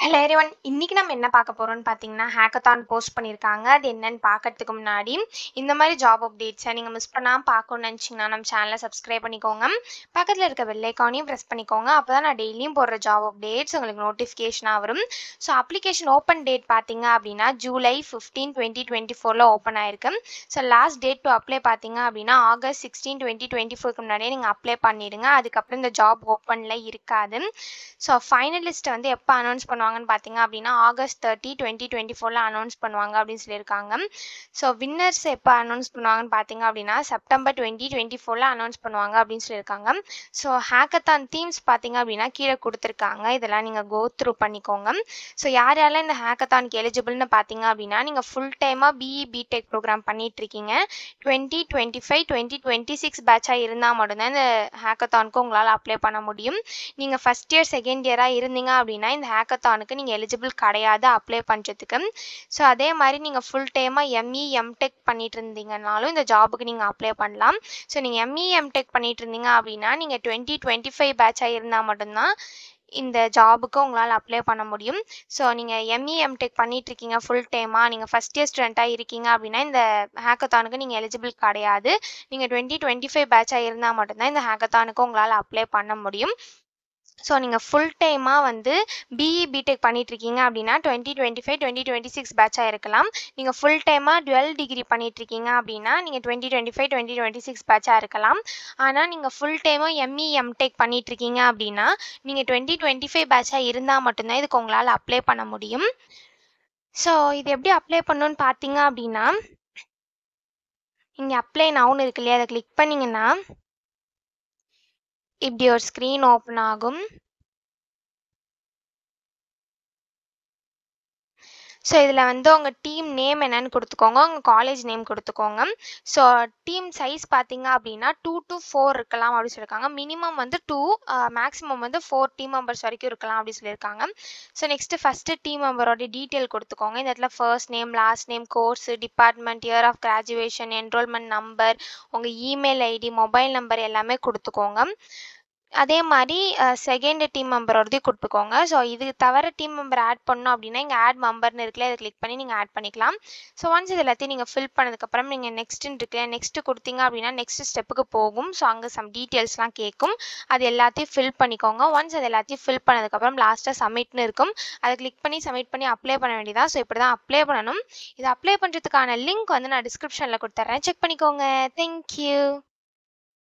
Hello everyone. இன்னைக்கு நம்ம என்ன பார்க்க போறோம்னு பார்த்தீங்கன்னா, ஹேக்கத்தான் போஸ்ட் பண்ணியிருக்காங்க. அது என்னன்னு பார்க்கறதுக்கு முன்னாடி, இந்த மாதிரி ஜாப் அப்டேட்ஸை நீங்க மிஸ் பண்ணாம பார்க்கணும்னு நினச்சிங்கன்னா, நம்ம சேனலை சப்ஸ்கிரைப் பண்ணிக்கோங்க. பக்கத்துல இருக்க பெல் ஐக்கானையும் பிரஸ் பண்ணிக்கோங்க. அப்பதான் நான் டெய்லியும் போடுற ஜாப் அப்டேட்ஸ் உங்களுக்கு நோட்டிஃபிகேஷனா வரும். ஸோ அப்ளிகேஷன் ஓப்பன் டேட் பார்த்தீங்க அப்படின்னா, ஜூலை 15, 2024ல ஓப்பன் ஆயிருக்கு. So last date to apply பார்த்தீங்க அப்படின்னா, ஆகஸ்ட் 16, 2024க்கு முன்னாடியே நீங்கள் அப்ளை பண்ணிடுங்க. அதுக்கப்புறம் இந்த ஜாப் ஓப்பன்ல இருக்காது. ஸோ ஃபைனல் லிஸ்ட்டை வந்து எப்போ அனௌன்ஸ் பண்ணுவாங்கன்னு பார்த்தீங்க அப்படின்னா, ஆகஸ்ட் 30, 2024ல அனௌன்ஸ் பண்ணுவாங்க அப்படின்னு சொல்லியிருக்காங்க. ஸோ வின்னர்ஸ் எப்போ அனௌன்ஸ் பண்ணுவாங்கன்னு பார்த்தீங்க அப்படின்னா, செப்டம்பர் 2024ல அனௌன்ஸ் பண்ணுவாங்க அப்படின்னு சொல்லியிருக்காங்க. ஸோ ஹேக்கத்தான் தீம்ஸ் பார்த்தீங்க அப்படின்னா கீழே கொடுத்துருக்காங்க. இதெல்லாம் நீங்கள் கோ த்ரூ பண்ணிக்கோங்க. ஸோ யார் யாரெல்லாம் இந்த ஹேக்கத்தானுக்கு எலிஜிபிள்னு பார்த்தீங்க அப்படின்னா, நீங்கள் ஃபுல் டைமாக பிஇ பிடெக் ப்ரோக்ராம் பண்ணிகிட்ருக்கீங்க. 2025, 2026 பேட்சாக இருந்தால் மட்டும்தான் இந்த ஹேக்கத்தானுக்கு உங்களால் அப்ளை பண்ண முடியும். நீங்கள் ஃபஸ்ட் இயர் செகண்ட் இயராக இருந்தீங்க அப்படின்னா இந்த ஹேக்கத்தானுக்கு நீங்கள் எலிஜிபிள் கிடையாது அப்ளை பண்ணுறதுக்கு. ஸோ அதே மாதிரி நீங்கள் ஃபுல் டைமாக எம்இ எம்டெக் பண்ணிட்டு இருந்தீங்கனாலும் இந்த ஜாபுக்கு நீங்கள் அப்ளை பண்ணலாம். ஸோ நீங்கள் எம்இ எம்டெக் பண்ணிட்டு இருந்தீங்க அப்படின்னா நீங்கள் 2025 பேட்சாக இருந்தால் மட்டும்தான் இந்த ஜாபுக்கு உங்களால் அப்ளை பண்ண முடியும். ஸோ நீங்கள் எம்இ எம்டெக் பண்ணிகிட்ருக்கீங்க ஃபுல் டைமாக, நீங்கள் ஃபஸ்ட் இயர் ஸ்டூடெண்ட்டாக இருக்கீங்க அப்படின்னா இந்த ஹேக்கத்தானுக்கு நீங்கள் எலிஜிபிள் கிடையாது. நீங்கள் 2025 பேட்சாக இருந்தால் மட்டும்தான் இந்த ஹேக்கத்தானுக்கு உங்களால் அப்ளை பண்ண முடியும். ஸோ நீங்கள் ஃபுல் டைமாக வந்து பிஇ பிடெக் பண்ணிகிட்ருக்கீங்க அப்படின்னா 2025, 2026 பேட்சாக இருக்கலாம். நீங்கள் ஃபுல் டைமாக டுவெல் டிகிரி பண்ணிகிட்ருக்கீங்க அப்படின்னா நீங்கள் 2025, 2026 பேட்சாக இருக்கலாம். ஆனால் நீங்கள் ஃபுல் டைமாக எம்இ எம்டெக் பண்ணிகிட்ருக்கீங்க அப்படின்னா நீங்கள் 2025 பேட்சாக இருந்தால் மட்டும்தான் இதுக்கு உங்களால் அப்ளை பண்ண முடியும். ஸோ இது எப்படி அப்ளை பண்ணணுன்னு பார்த்தீங்க அப்படின்னா, இங்கே அப்ளை நவுன்னு இருக்கு இல்லையா, அதை கிளிக் பண்ணிங்கன்னா இப்படி ஒரு ஸ்க்ரீன் ஓப்பன் ஆகும். ஸோ இதில் வந்து உங்கள் டீம் நேம் என்னன்னு கொடுத்துக்கோங்க, உங்கள் காலேஜ் நேம் கொடுத்துக்கோங்க. ஸோ டீம் சைஸ் பார்த்தீங்க அப்படின்னா 2 to 4 இருக்கலாம் அப்படின்னு சொல்லியிருக்காங்க. மினிமம் வந்து 2, மேக்ஸிமம் வந்து 4 டீம் மெம்பர்ஸ் வரைக்கும் இருக்கலாம் அப்படின்னு சொல்லியிருக்காங்க. ஸோ நெக்ஸ்ட்டு ஃபஸ்ட்டு டீம் மெம்பரோட டீட்டெயில் கொடுத்துக்கோங்க. இந்த இடத்துல first name, last name, course, department, year of graduation, enrolment number, உங்கள் இமெயில் ஐடி, மொபைல் நம்பர் எல்லாமே கொடுத்துக்கோங்க. அதே மாதிரி செகண்ட் டீம் மெம்பரோடதையும் கொடுத்துக்கோங்க. ஸோ இது தவிர டீம் மெம்பர் ஆட் பண்ணணும் அப்படின்னா இங்கே ஆட் மெம்பர்னு இருக்குல்ல, இதை கிளிக் பண்ணி நீங்கள் ஆட் பண்ணிக்கலாம். ஸோ ஒன்ஸ் இது எல்லாத்தையும் நீங்கள் ஃபில் பண்ணதுக்கப்புறம் நீங்கள் நெக்ஸ்ட்டுன்னு இருக்குல்ல, நெக்ஸ்ட்டு கொடுத்தீங்க அப்படின்னா நெக்ஸ்ட் ஸ்டெப்புக்கு போகும். ஸோ அங்கே சம் டீட்டெயில்ஸ்லாம் கேட்கும். அது எல்லாத்தையும் ஃபில் பண்ணிக்கோங்க. ஒன்ஸ் அது எல்லாத்தையும் ஃபில் பண்ணதுக்கப்புறம் லாஸ்ட்டாக சப்மிட்னு இருக்கும். அதை கிளிக் பண்ணி சப்மிட் பண்ணி அப்ளை பண்ண வேண்டியதான். ஸோ இப்படி தான் அப்ளை பண்ணணும். இது அப்ளை பண்ணுறதுக்கான லிங்க் வந்து நான் டிஸ்கிரிப்ஷனில் கொடுத்துட்றேன், செக் பண்ணிக்கோங்க. தேங்க்யூ.